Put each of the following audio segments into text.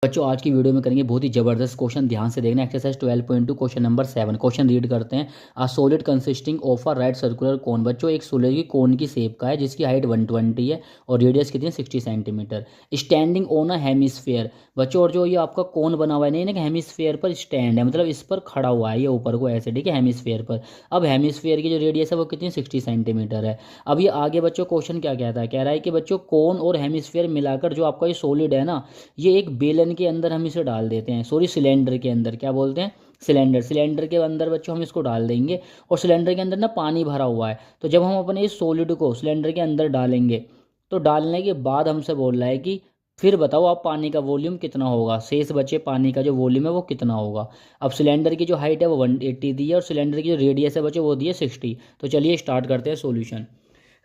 बच्चों आज की वीडियो में करेंगे बहुत ही जबरदस्त क्वेश्चन, ध्यान से देखना। Exercise 12.2 question number 7। Question read करते हैं। A solid consisting of a right circular cone. बच्चों एक सोलर की कोन की शेप का है जिसकी हाइट 120 है और रेडियस कितनी है 60 centimetre. Standing on a hemisphere. बच्चों और जो ये आपका कोन बना हुआ है, नहीं ना, हेमिस्फेयर पर स्टैंड है, मतलब इस पर खड़ा हुआ है ये ऊपर को ऐसे, ठीक है, हेमिस्फेयर पर। अब हेमिस्फेयर की जो रेडियस है वो कितनी 60 सेंटीमीटर है। अब ये आगे बच्चों क्वेश्चन क्या कहता है, कह रहा है कि बच्चों कोन और हेमिस्फेयर मिलाकर जो आपका ये सॉलिड है ना, ये एक बेलन के अंदर हम इसे डाल देते हैं, सॉरी सिलेंडर के अंदर, क्या बोलते हैं, सिलेंडर के अंदर बच्चों हम इसको डाल देंगे। और सिलेंडर के अंदर ना पानी भरा हुआ है, तो जब हम अपने इस सॉलिड को सिलेंडर के अंदर डालेंगे तो डालने के बाद हमसे बोल रहा है कि फिर बताओ आप पानी का वॉल्यूम कितना होगा, शेष बचे पानी का जो वॉल्यूम है वो कितना होगा। अब सिलेंडर की जो हाइट है वो 180 दी है और सिलेंडर की जो रेडियस है बच्चों वो दी है 60। तो चलिए स्टार्ट करते हैं solution.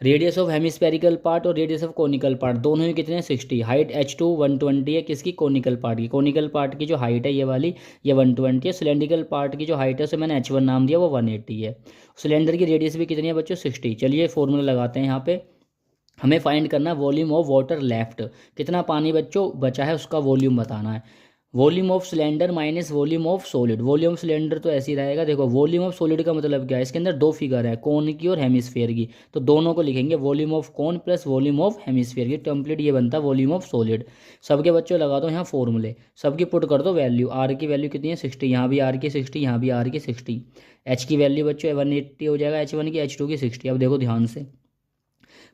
Radius of hemispherical part और रेडियस ऑफ कोनिकल पार्ट दोनों ही कितने हैं 60। हाइट H2 120 है किसकी, कोनिकल पार्ट की। कोनिकल पार्ट की जो हाइट है ये वाली, ये 120 है। सिलेंड्रिकल पार्ट की जो हाइट है उसे मैंने H1 नाम दिया, वो 180 है। सिलेंडर की रेडियस भी कितनी है बच्चों, 60। चलिए फॉर्मूला लगाते हैं यहाँ पे। हमें फाइंड करना है वॉल्यूम ऑफ वाटर लेफ्ट, कितना पानी बच्चों बचा है उसका वॉल्यूम बताना है। Volume of cylinder minus volume of solid. Volume cylinder तो ऐसे ही रहेगा, देखो वॉल्यूम ऑफ सॉलिड का मतलब क्या है, इसके अंदर दो फिगर है, कोन की और हेमिस्फेयर की, तो दोनों को लिखेंगे volume of cone plus volume of hemisphere की, कंप्लीट ये बनता है वॉल्यूम ऑफ सॉलिड। सबके बच्चों लगा दो यहाँ फॉर्मूले, सबकी पुट कर दो वैल्यू। आर की वैल्यू कितनी है 60, यहाँ भी आर की 60, यहाँ भी आर की 60। एच की वैल्यू बच्चों 180 हो जाएगा, H1 की, H2 की 60। अब देखो ध्यान से,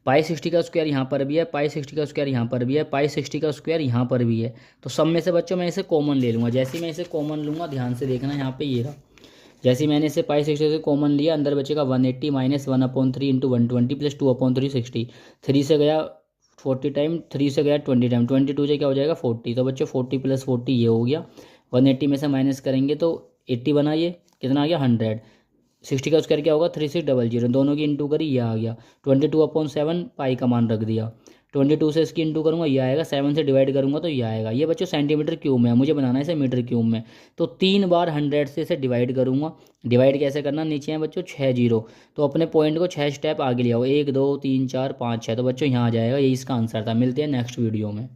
पाई 60 का स्क्वायर यहाँ पर भी है, पाई 60 का स्क्वायर यहाँ पर भी है, पाई 60 का स्क्वायर यहाँ पर भी है। तो सब में से बच्चों मैं इसे कॉमन ले लूँगा। जैसे ही मैं इसे कॉमन लूँगा, ध्यान से देखना यहाँ पे, ये रहा। जैसे ही मैंने इसे पाई 60 से कॉमन लिया, अंदर बचेगा 180 माइनस 1/3 इंटू 120 प्लस 2/3 60। 3 से गया 40 टाइम, 3 से गया 20 टाइम, 22 से क्या हो जाएगा 40। तो बच्चों 40 प्लस 40 ये हो गया। 180 में से माइनस करेंगे तो 80 बना, ये कितना आ गया 100। 60 का स्क्वायर क्या होगा 3600, दोनों की इंटू करी ये आ गया। 22/7 पाई का मान रख दिया। 22 से इसकी इंटू करूँगा ये आएगा, 7 से डिवाइड करूँगा तो ये आएगा। ये बच्चों सेंटीमीटर क्यूब में है, मुझे बनाना है इसे मीटर क्यूब में। तो 3 बार 100 से इसे डिवाइड करूँगा। डिवाइड कैसे करना, नीचे है बच्चों 6 जीरो, तो अपने पॉइंट को 6 स्टेप आगे ले आओ, 1 2 3 4 5 6। तो बच्चों यहाँ आ जाएगा, यही इसका आंसर था। मिलते हैं नेक्स्ट वीडियो में।